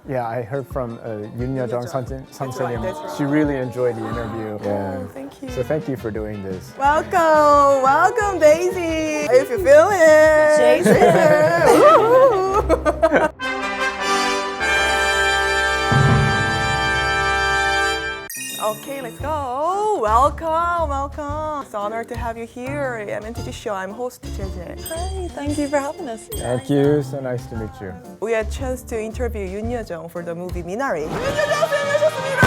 Yeah, I heard from Yoon Yo-jung 선생님. that's right. She really enjoyed the interview. Yeah. Thank you. So thank you for doing this. Welcome, welcome, Daisy. If you feel it, Jason. Woo-hoo. Okay, let's go. Welcome, welcome. It's an honor to have you here at MNTG Show. I'm host JJ. Hi, thank you for having us. Thank you. So nice to meet you. We had a chance to interview Yoon Yo-jung for the movie Minari. Yoon Yo-jung 수고하셨습니다.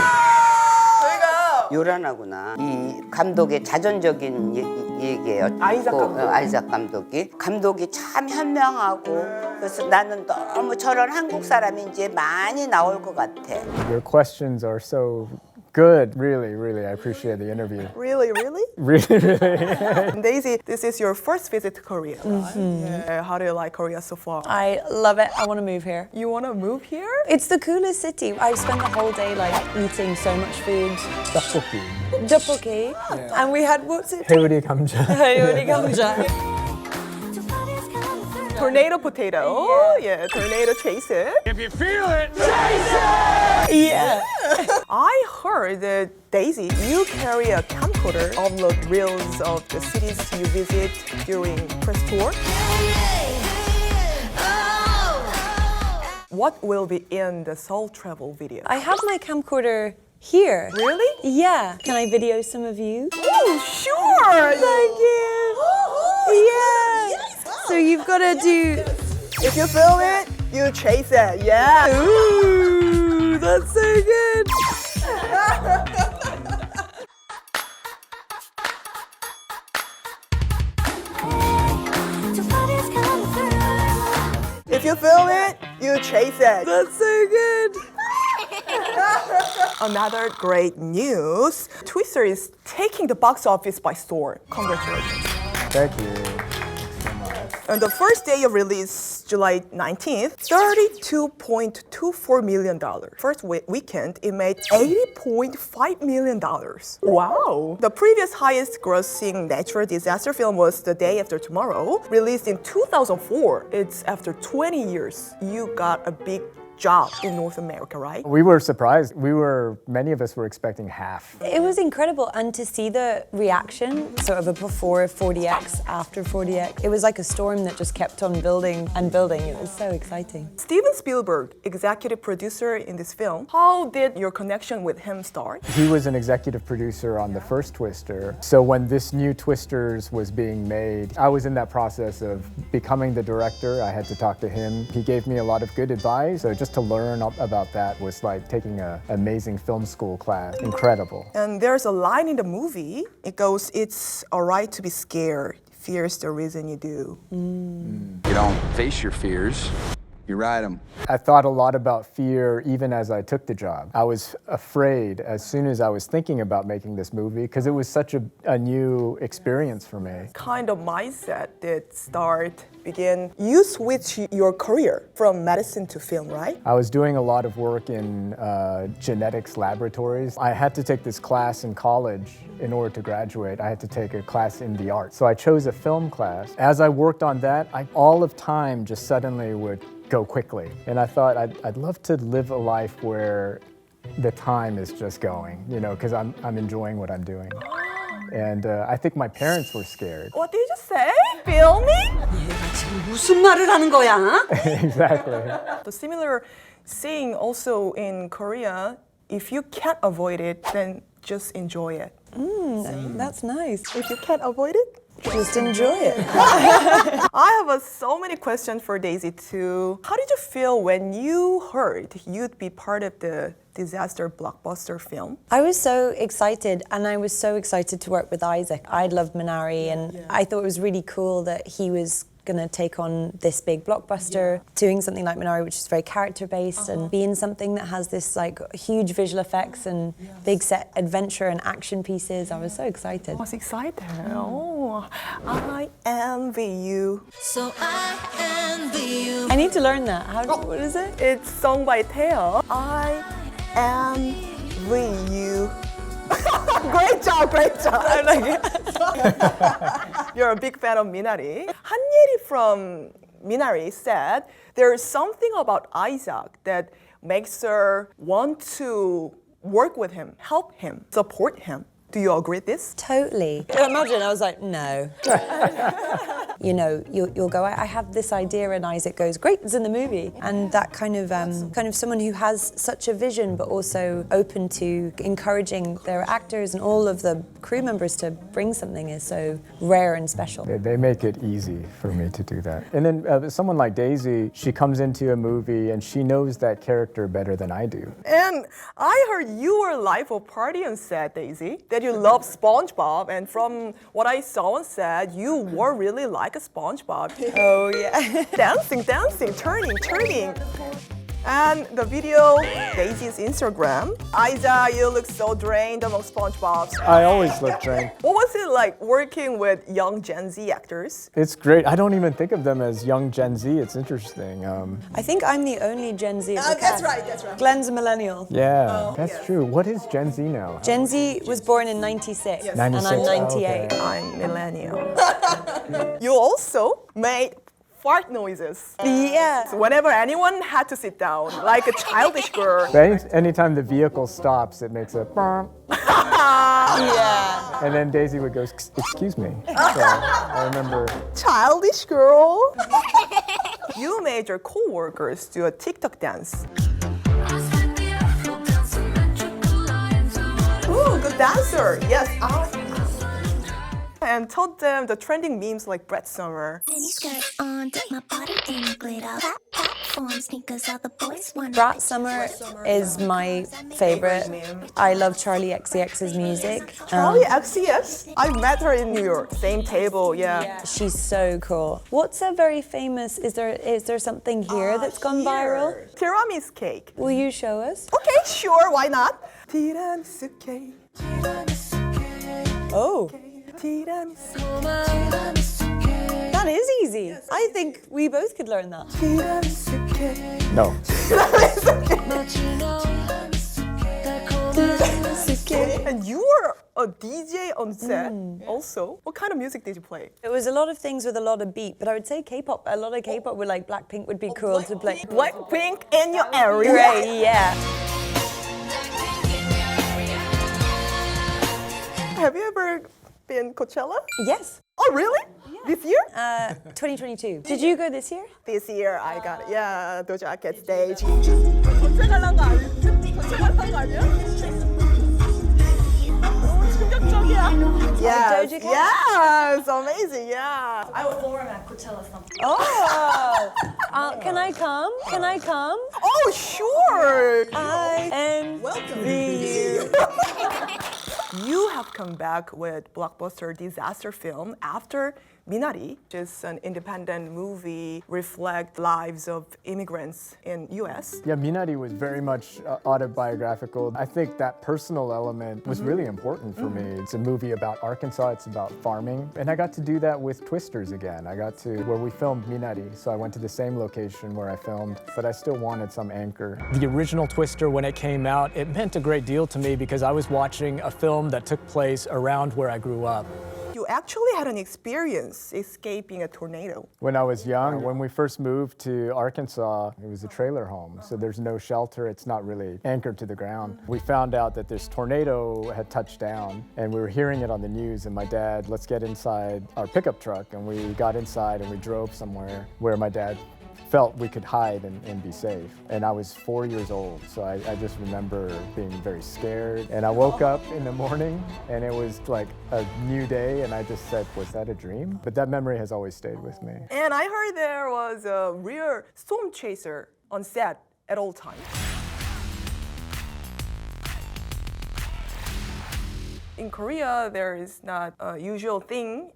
저희가 요란하구나. 이 감독의 자전적인 얘기예요. 아이작 감독. 아이작 감독이 참 현명하고 그래서 나는 너무 저런 한국 사람인지 많이 나올 것 같아. Your questions are so good. Really, really. I appreciate the interview. Really, really? Really, really. Daisy, this is your first visit to Korea, right? Yeah. How do you like Korea so far? I love it. I want to move here. You want to move here? It's the coolest city. I've spent the whole day like eating so much food. 떡볶이. Tteokbokki. And we had what's it? 회오리 감자. Haeori gamja. Tornado potato. Yeah, tornado chase it. If you feel it. Yeah. I heard that Daisy, you carry a camcorder, upload reels of the cities you visit during press tour. What will be in the Seoul travel video? I have my camcorder here. Really? Yeah. Can I video some of you? Oh, sure. Thank you. Yeah. So you've got to do. If you feel it, you chase it. Yeah. Ooh, that's so good. If you feel it, you chase it. That's so good. Another great news. Twister is taking the box office by storm. Congratulations. Thank you. On the first day of release, July 19th, $32.24 million. First weekend, it made $80.5 million. Wow! The previous highest grossing natural disaster film was The Day After Tomorrow, released in 2004. It's after 20 years. You got a big job in North America, right? We were surprised. Many of us were expecting half. It was incredible, and to see the reaction, sort of a before 40X, after 40X, it was like a storm that just kept on building and building. It was so exciting. Steven Spielberg, executive producer in this film. How did your connection with him start? He was an executive producer on the first Twister. So when this new Twisters was being made, I was in that process of becoming the director. I had to talk to him. He gave me a lot of good advice. So just to learn about that was like taking an amazing film school class. Incredible. And there's a line in the movie. It goes, "It's all right to be scared. Fear's the reason you do." You don't face your fears, you ride them. I thought a lot about fear even as I took the job. I was afraid as soon as I was thinking about making this movie because it was such a new experience for me. Kind of mindset did begin. You switched your career from medicine to film, right? I was doing a lot of work in genetics laboratories. I had to take this class in college in order to graduate. I had to take a class in the arts. So I chose a film class. As I worked on that, all of time just suddenly would go quickly. And I thought I'd love to live a life where the time is just going, because I'm enjoying what I'm doing. And I think my parents were scared. What did you say? Filming? 무슨 말을 하는 거야? Exactly. The similar saying also in Korea, if you can't avoid it, then just enjoy it. That's nice. If you can't avoid it, Just enjoy it. I have so many questions for Daisy too. How did you feel when you heard you'd be part of the disaster blockbuster film? I was so excited, and I was so excited to work with Isaac. I'd loved Minari, and I thought it was really cool that he was going to take on this big blockbuster, doing something like Minari, which is very character-based, and being something that has this like huge visual effects and big set adventure and action pieces. I was so excited. I was excited. Oh, I envy you. So I envy you. I need to learn that. What is it? It's sung by Taeyeon. I envy you. Great job, great job. You're a big fan of Minari. Han Yeri from Minari said there's something about Isaac that makes her want to work with him, help him, support him. Do you agree with this? Totally. Imagine, I was like, no. You know, you'll go, I have this idea, and Isaac goes, great, it's in the movie. And that kind of someone who has such a vision, but also open to encouraging their actors and all of the crew members to bring something is so rare and special. They make it easy for me to do that. And then someone like Daisy, she comes into a movie and she knows that character better than I do. And I heard you were live for party on set, Daisy, that you love SpongeBob, and from what I saw on set, you were really like a SpongeBob. Oh, yeah. Dancing, turning. And the video, Daisy's Instagram. Isa, you look so drained among SpongeBob's. I always look drained. What was it like working with young Gen Z actors? It's great. I don't even think of them as young Gen Z. It's interesting. I think I'm the only Gen Z of the cast. that's right. Glenn's a millennial. Yeah, that's true. What is Gen Z now? Gen Z was born in 96, and 96, I'm 98. okay. I'm millennial. You also made fart noises. Yeah. So whenever anyone had to sit down, like a childish girl. Anytime the vehicle stops, it makes a bump. Yeah. And then Daisy would go, excuse me. So I remember. Childish girl. You made your co-workers do a TikTok dance. Ooh, good dancer. Yes. And told them the trending memes like Brett Summer. Mini skirt on, dip my body in glitter. Platform sneakers, all the boys want. Brat Summer is my favorite. I love Charlie XCX's music. Charlie XCX. I met her in New York. Same table, yeah. She's so cool. What's a very famous, is there something here that's gone viral? Tiramisu cake. Will you show us? Okay, sure, why not? Tiramisu cake. Oh, Tiramisu. that is easy. I think we both could learn that. Tiramisu cake. No. And you were a DJ on set also. What kind of music did you play? It was a lot of things with a lot of beat, but I would say K-pop. A lot of K-pop with like Blackpink would be cool to play. Blackpink in your area. Great, yeah. Have you ever been Coachella? Yes. Oh, really? This year? 2022. Did you go this year? This year I got it. Yeah, Doja Cat stage. Yes, Doja Cat? yes, amazing, yeah. I will perform at Coachella sometime. Oh! Can I come? Can I come? Oh, sure. I am the You have come back with blockbuster disaster film after Minari, which is an independent movie reflect lives of immigrants in U.S. Yeah, Minari was very much autobiographical. I think that personal element was really important for me. It's a movie about Arkansas, it's about farming. And I got to do that with Twisters again. I got to where we filmed Minari, so I went to the same location where I filmed, but I still wanted some anchor. The original Twister, when it came out, it meant a great deal to me because I was watching a film that took place around where I grew up. You actually had an experience escaping a tornado. When I was young, when we first moved to Arkansas, it was a trailer home, so there's no shelter. It's not really anchored to the ground. We found out that this tornado had touched down, and we were hearing it on the news, and my dad, let's get inside our pickup truck, and we got inside and we drove somewhere where my dad felt we could hide and be safe. And I was 4 years old, so I just remember being very scared. And I woke up in the morning and it was like a new day, and I just said, was that a dream? But that memory has always stayed with me. And I heard there was a real storm chaser on set at all times. In Korea, there is not a usual thing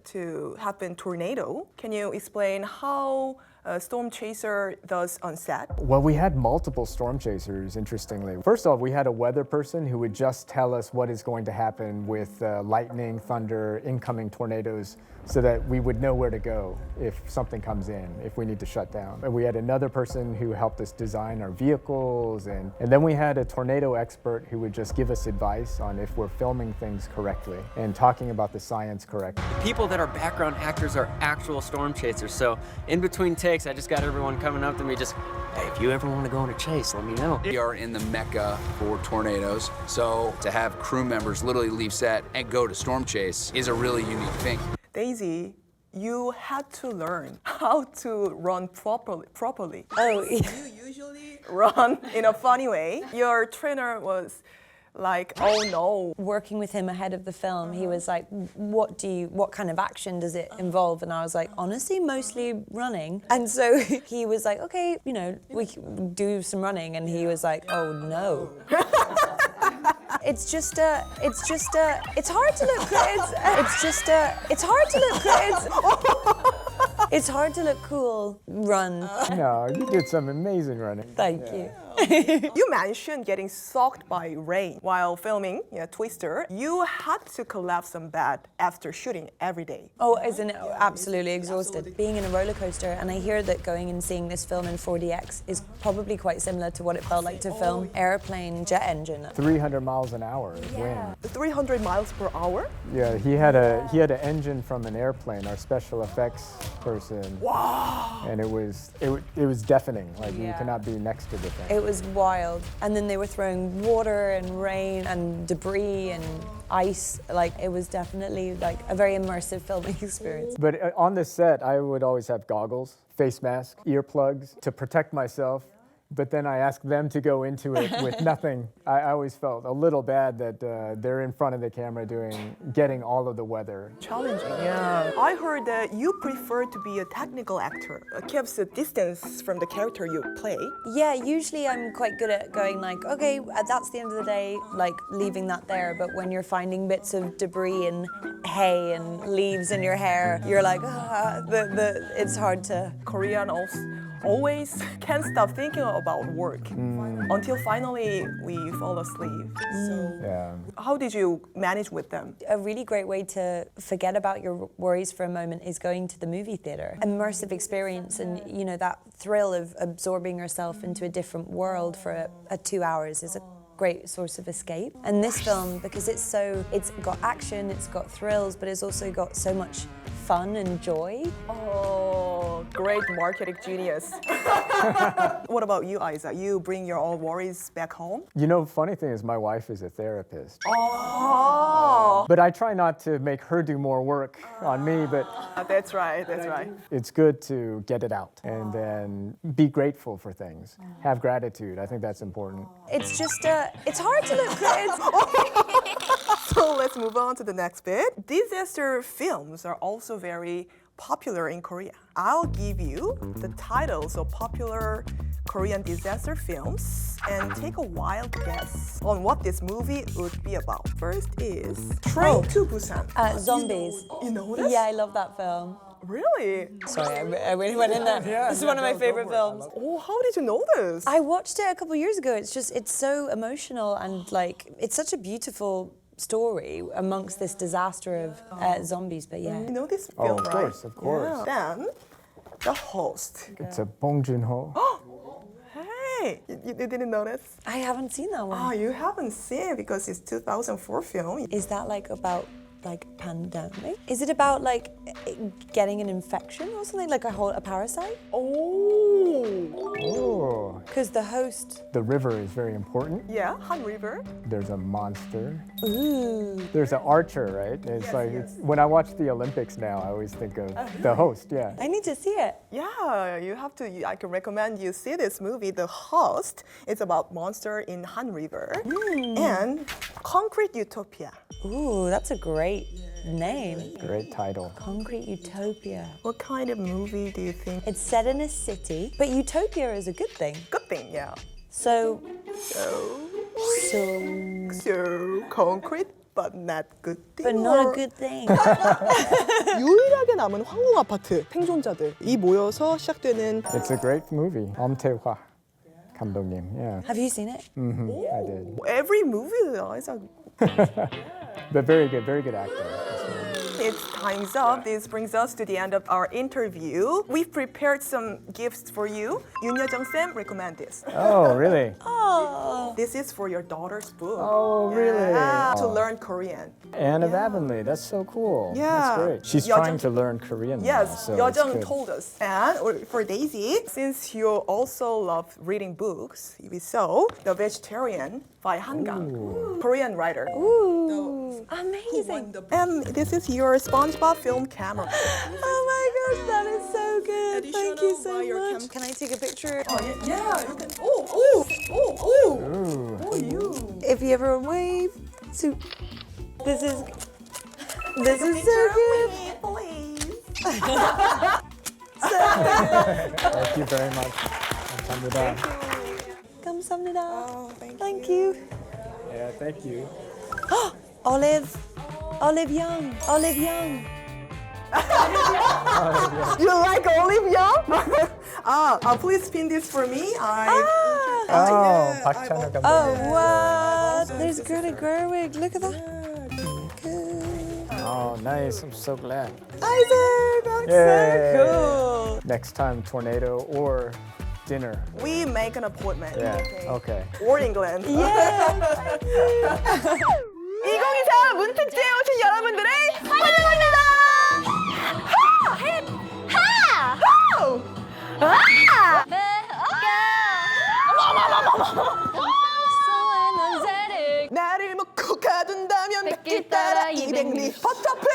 to happen tornado. Can you explain how a storm chaser does on set? Well, we had multiple storm chasers, interestingly. First off, we had a weather person who would just tell us what is going to happen with lightning, thunder, incoming tornadoes, so that we would know where to go if something comes in, if we need to shut down. And we had another person who helped us design our vehicles, and then we had a tornado expert who would just give us advice on if we're filming things correctly and talking about the science correctly. People that are background actors are actual storm chasers, so in between takes, takes. I just got everyone coming up to me just, hey, if you ever want to go on a chase, let me know. We are in the mecca for tornadoes, so to have crew members literally leave set and go to storm chase is a really unique thing. Daisy, you had to learn how to run properly. Oh, yeah. You usually run in a funny way. Your trainer was like, oh no. Working with him ahead of the film, he was like, what kind of action does it involve? And I was like, honestly, mostly running. And so he was like, okay, you know, we can do some running. And he was like, oh no. It's hard to look it's hard to look cool, run. No, you did some amazing running. Thank you. You mentioned getting soaked by rain while filming Twister. You had to collect some bed after shooting every day. Oh, isn't it absolutely exhausted? Being in a roller coaster, and I hear that going and seeing this film in 4DX is probably quite similar to what it felt like to film Airplane jet engine. 300 miles an hour wind. 300 miles per hour? Yeah, he had an engine from an airplane, our special effects person. Wow. And it was deafening. Like you cannot be next to the thing. It was wild. And then they were throwing water and rain and debris and ice. Like it was definitely like a very immersive filming experience. But on the set, I would always have goggles, face mask, earplugs to protect myself. But then I asked them to go into it with nothing. I always felt a little bad that they're in front of the camera getting all of the weather. Challenging, yeah. I heard that you prefer to be a technical actor. It keeps a distance from the character you play. Yeah, usually I'm quite good at going like, okay, that's the end of the day, like leaving that there. But when you're finding bits of debris and hay and leaves in your hair, you're like, it's hard to. Korean always can't stop thinking about work until finally we fall asleep. So how did you manage with them? A really great way to forget about your worries for a moment is going to the movie theater. Immersive experience, and you know that thrill of absorbing yourself into a different world for 2 hours is a great source of escape. And this film, because it's got action, it's got thrills, but it's also got so much fun and joy. Oh, great marketing genius. What about you, Isa? You bring your own worries back home? You know, funny thing is my wife is a therapist. Oh. But I try not to make her do more work on me, but That's right, that's right. it's good to get it out and then be grateful for things. Have gratitude. I think that's important. It's just, it's hard to look good. So let's move on to the next bit. Disaster films are also very popular in Korea. I'll give you the titles of popular Korean disaster films and take a wild guess on what this movie would be about. First is Train to Busan. Zombies. You know this? Yeah, I love that film. Really? Sorry, I really went in there. This is one of my favorite films. Oh, how did you know this? I watched it a couple years ago. It's so emotional and like, it's such a beautiful story amongst this disaster of zombies, but yeah. You know this Oh, film, of right? course, of course. Yeah. Then, The Host. It's a Bong Joon-ho. Hey, you didn't notice? I haven't seen that one. Oh, you haven't seen it because it's 2004 film. Is that like about like pandemic? Is it about like getting an infection or something, like a parasite? Oh. Oh. Because the host. The river is very important. Yeah, Han River. There's a monster. Ooh. There's an archer, right? It's when I watch the Olympics now, I always think of the host, yeah. I need to see it. Yeah, you have to. I can recommend you see this movie, The Host. It's about monster in Han River. And Concrete Utopia. Ooh, that's a great name. Great title. Concrete Utopia. What kind of movie do you think? It's set in a city, but utopia is a good thing. Good thing, yeah. So concrete, but not good thing. but not a good thing. 유일하게 남은 황궁 아파트 생존자들이 모여서 시작되는. It's a great movie. 엄태화 감독님, yeah. Have you seen it? I did. Every movie is a. But very good actor. It's time's up. This brings us to the end of our interview. We've prepared some gifts for you. Yoon Yeo-jung Sam recommend this. Oh, really? Oh. This is for your daughter's book. Oh, really? To Oh. learn Korean. Anne of Avonlea, that's so cool. Yeah. That's great. She's Yeojung- trying to learn Korean now, Yes, so it's Yeojung good. told us. And for Daisy, since you also love reading books, so The Vegetarian by Han Kang, Korean writer. Ooh, amazing. And this is your SpongeBob film camera. Oh my gosh, that is so good. Thank you so by your much. Can I take a picture? Yeah, you can. Oh, you. If you ever wave to, this is so good. Please. Thank you very much. 감사합니다. 감사합니다. Oh, Thank you. Yeah, thank you. Olive Young. You like Olive Young? Please pin this for me. Oh, 박찬호 감독님. Oh, what? There's Greta Gerwig. Look at that. Oh, nice. I'm so glad. Isaac, that's Yay. so cool. Next time, tornado or dinner. We make an appointment. Yeah. Okay. Or England. 2024 문특지에 오신 여러분들을 환영합니다. 나를 먹고 가둔다면 100길 따라 200리 버터풀